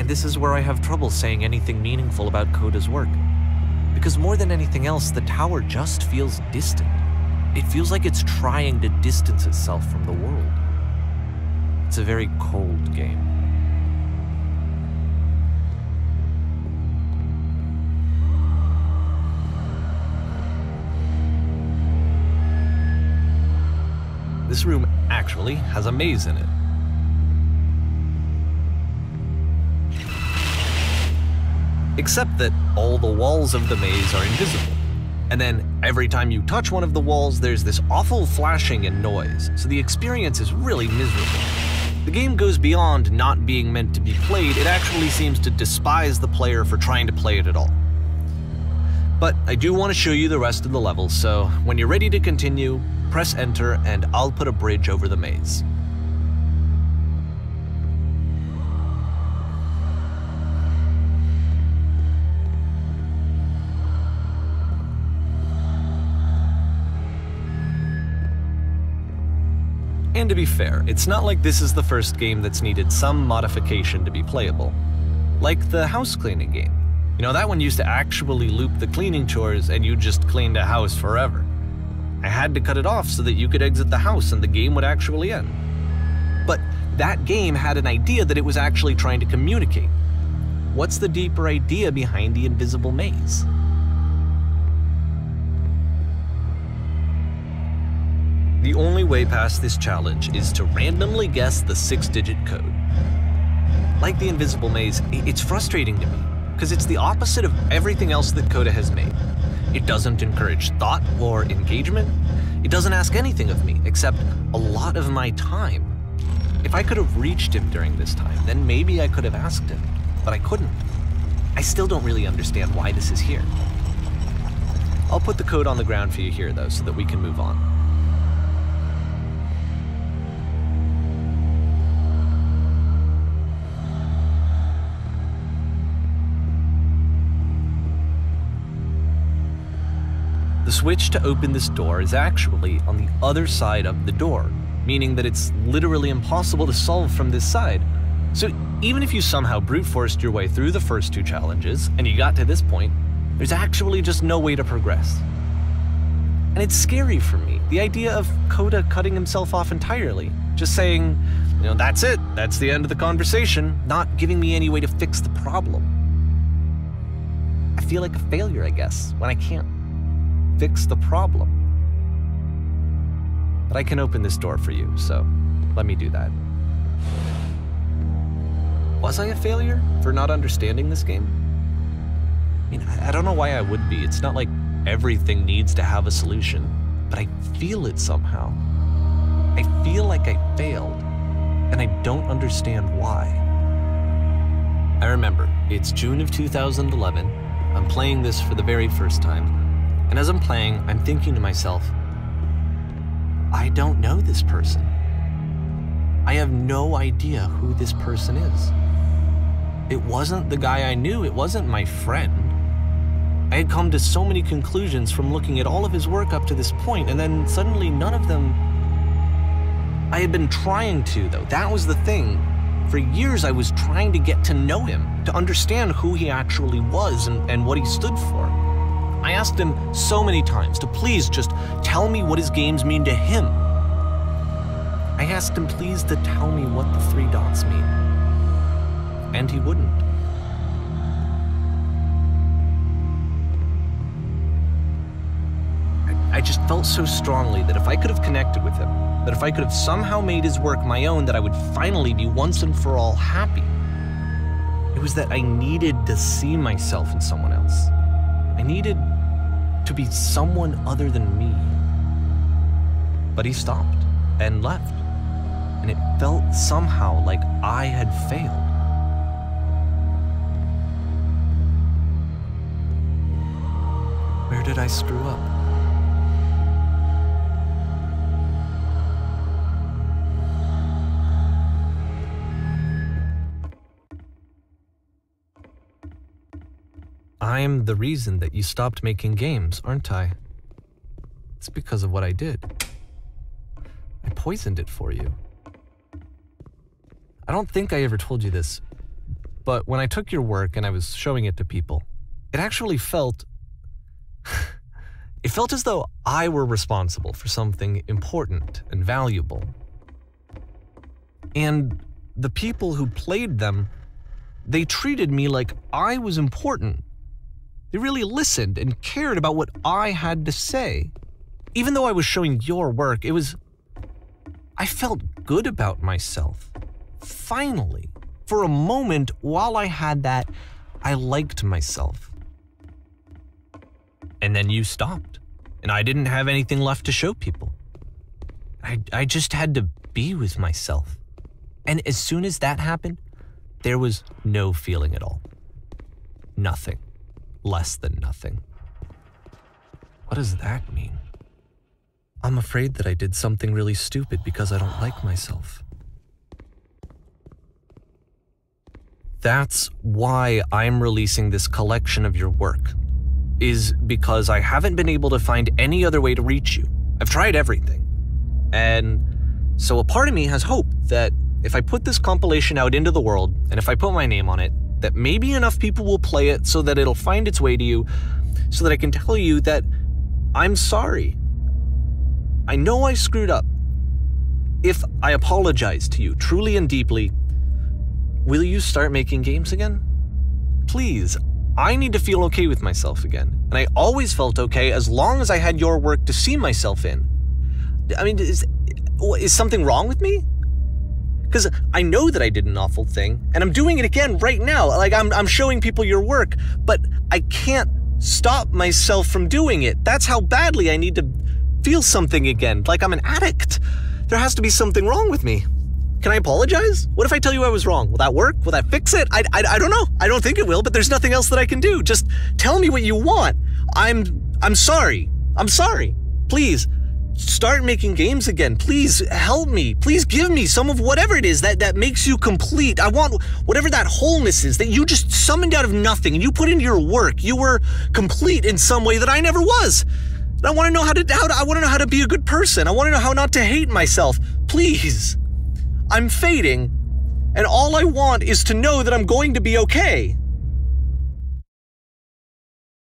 this is where I have trouble saying anything meaningful about Coda's work. Because more than anything else, the tower just feels distant. It feels like it's trying to distance itself from the world. It's a very cold game. This room actually has a maze in it. Except that all the walls of the maze are invisible. And then every time you touch one of the walls, there's this awful flashing and noise, so the experience is really miserable. The game goes beyond not being meant to be played, it actually seems to despise the player for trying to play it at all. But I do want to show you the rest of the levels, so when you're ready to continue, press enter and I'll put a bridge over the maze. And to be fair, it's not like this is the first game that's needed some modification to be playable. Like the house cleaning game. You know, that one used to actually loop the cleaning chores and you just cleaned a house forever. I had to cut it off so that you could exit the house and the game would actually end. But that game had an idea that it was actually trying to communicate. What's the deeper idea behind the invisible maze? The only way past this challenge is to randomly guess the 6-digit code. Like the invisible maze, it's frustrating to me, because it's the opposite of everything else that Coda has made. It doesn't encourage thought or engagement. It doesn't ask anything of me, except a lot of my time. If I could have reached him during this time, then maybe I could have asked him, but I couldn't. I still don't really understand why this is here. I'll put the code on the ground for you here, though, so that we can move on. The switch to open this door is actually on the other side of the door, meaning that it's literally impossible to solve from this side. So even if you somehow brute forced your way through the first 2 challenges and you got to this point, there's actually just no way to progress. And it's scary for me, the idea of Coda cutting himself off entirely, just saying, you know, that's it, that's the end of the conversation, not giving me any way to fix the problem. I feel like a failure, I guess, when I can't fix the problem. But I can open this door for you, so let me do that. Was I a failure for not understanding this game? I mean, I don't know why I would be. It's not like everything needs to have a solution, but I feel it somehow. I feel like I failed, and I don't understand why. I remember, it's June of 2011. I'm playing this for the very first time. And as I'm playing, I'm thinking to myself, I don't know this person. I have no idea who this person is. It wasn't the guy I knew, it wasn't my friend. I had come to so many conclusions from looking at all of his work up to this point, and then suddenly none of them... I had been trying to, though. That was the thing. For years I was trying to get to know him, to understand who he actually was and what he stood for. I asked him so many times to please just tell me what his games mean to him. I asked him please to tell me what the 3 dots mean. And he wouldn't. I just felt so strongly that if I could have connected with him, that if I could have somehow made his work my own, that I would finally be once and for all happy. It was that I needed to see myself in someone else. I needed to be someone other than me. But he stopped and left, and it felt somehow like I had failed. Where did I screw up? I'm the reason that you stopped making games, aren't I? It's because of what I did. I poisoned it for you. I don't think I ever told you this, but when I took your work and I was showing it to people, it actually felt... it felt as though I were responsible for something important and valuable. And the people who played them, they treated me like I was important. They really listened and cared about what I had to say. Even though I was showing your work, I felt good about myself. Finally, for a moment while I had that, I liked myself. And then you stopped, and I didn't have anything left to show people. I just had to be with myself. And as soon as that happened, there was no feeling at all. Nothing. Less than nothing. What does that mean? I'm afraid that I did something really stupid because I don't like myself. That's why I'm releasing this collection of your work, is because I haven't been able to find any other way to reach you. I've tried everything. And so a part of me has hope that if I put this compilation out into the world, and if I put my name on it, that maybe enough people will play it so that it'll find its way to you, so that I can tell you that I'm sorry. I know I screwed up. If I apologize to you truly and deeply, will you start making games again? Please, I need to feel okay with myself again. And I always felt okay as long as I had your work to see myself in. I mean, is something wrong with me? Because I know that I did an awful thing, and I'm doing it again right now. Like, I'm showing people your work, but I can't stop myself from doing it. That's how badly I need to feel something again, like I'm an addict. There has to be something wrong with me. Can I apologize? What if I tell you I was wrong? Will that work? Will that fix it? I don't know. I don't think it will, but there's nothing else that I can do. Just tell me what you want. I'm sorry. I'm sorry. Please, start making games again. Please help me. Please give me some of whatever it is that makes you complete. I want whatever that wholeness is that you just summoned out of nothing and you put into your work. You were complete in some way that I never was. And I want to know how to be a good person. I want to know how not to hate myself. Please. I'm fading, and all I want is to know that I'm going to be okay.